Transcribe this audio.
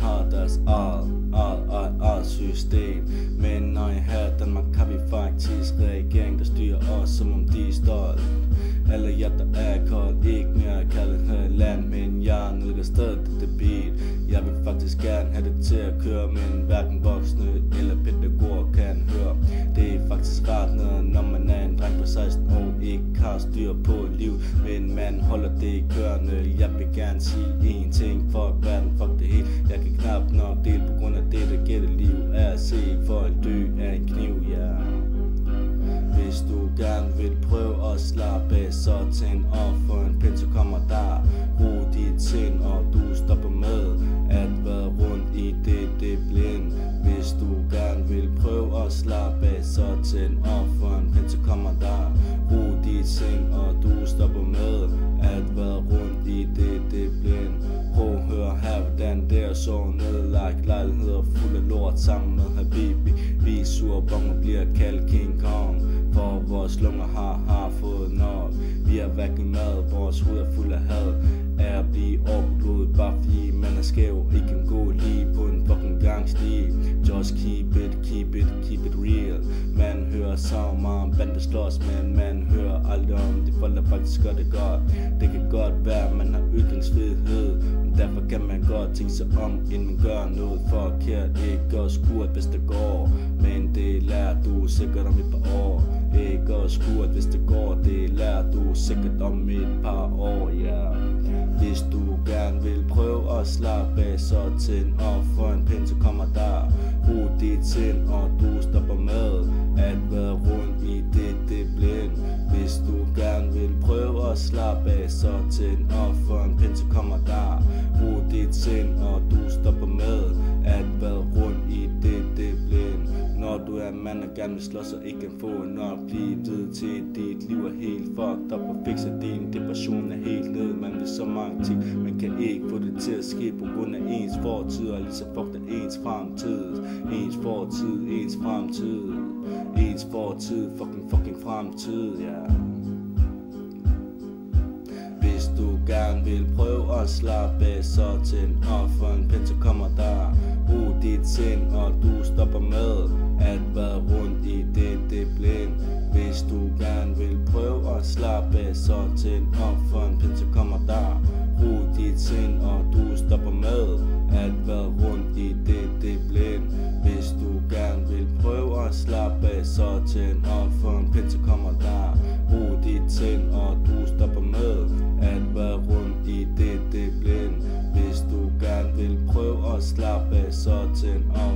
har deres eget system. Men når I her i Danmark har vi faktisk regering, der styrer os, som om de er stolt. Alle jer der er koldt, ikke mere kaldet her land, men jeg nælger stadig det beat. Jeg vil faktisk gerne have det til at køre, men hverken voksne eller pædagoger kan høre. Det er faktisk ret når man er en dreng på 16 år, ikke har styr på liv, men man holder det kørende. Jeg vil gerne sige én ting, fuck verden, fuck det hele. Jeg kan knap nok dele på grund af det, der gælder liv, er at se folk dø af en kniv, ja. Hvis du gerne vil prøve at slappe af, så tænd op for en pind, så kommer der ro dit sind, og du stopper med at være rundt i det blind. Hvis du gerne vil prøve at slappe af, så tænd op for en pind, så kommer der ro dit sind, og du stopper med at være rundt i det blind. Prøv at høre her, hvordan det er så nedlagt lejligheder fuld af lort sammen med Habibi. Vi surbonger bliver kaldt King Kong, for vores lunger har fået nok. Vi har hverken mad, vores hoved er fuld af had, er at blive overblodet, bare fordi man er skæv. I kan gå lige på en fucking gangsti. Just keep it real. Man hører så meget om bander slås, men man hører aldrig om de folk der faktisk gør det godt. Det kan godt være at man har ytringsfrihed, derfor kan man godt tænke sig om, inden man gør noget forkert. Ikke at skure, hvis det går, men det lærer du sikkert om et par år. Ikke at skure, hvis det går, det lærer du sikkert om et par år, ja. Hvis du gerne vil prøve at slappe af, så tænd op for en pind, så kommer der ro dit sind, og du stopper med at være rundt i det blind. Hvis du gerne vil prøve at slappe af, så tænd op for en pind, så kommer der ro dit sind, og du stopper med at være rundt i det blind. Når du er en mand og gerne vil slås og ikke kan få nok, blive ved til dit liv er helt fucked up, og fikser din depression er helt ned. Man vil så mange ting, man kan ikke få det til at ske på grund af ens fortid, og lige så fucked af ens fremtid. Ens fortid, ens fremtid. Ens fortid, fucking fremtid, ja. Hvis du gerne vil prøve at slappe af, så tænd op for en pind, så kommer der ro dit sind, og du stopper med at være rundt i det blind. Hvis du gerne vil prøve at slappe af, så tænd op for en pind, så kommer der ro dit sind, og du stopper med at være rundt i det blind. Hvis du gerne vil prøve at slappe af, så tænd op for en pind, så kommer der ro dit sind, og du stopper med at være rundt i det blind. Hvis du gerne vil prøve at slappe af, så tænd op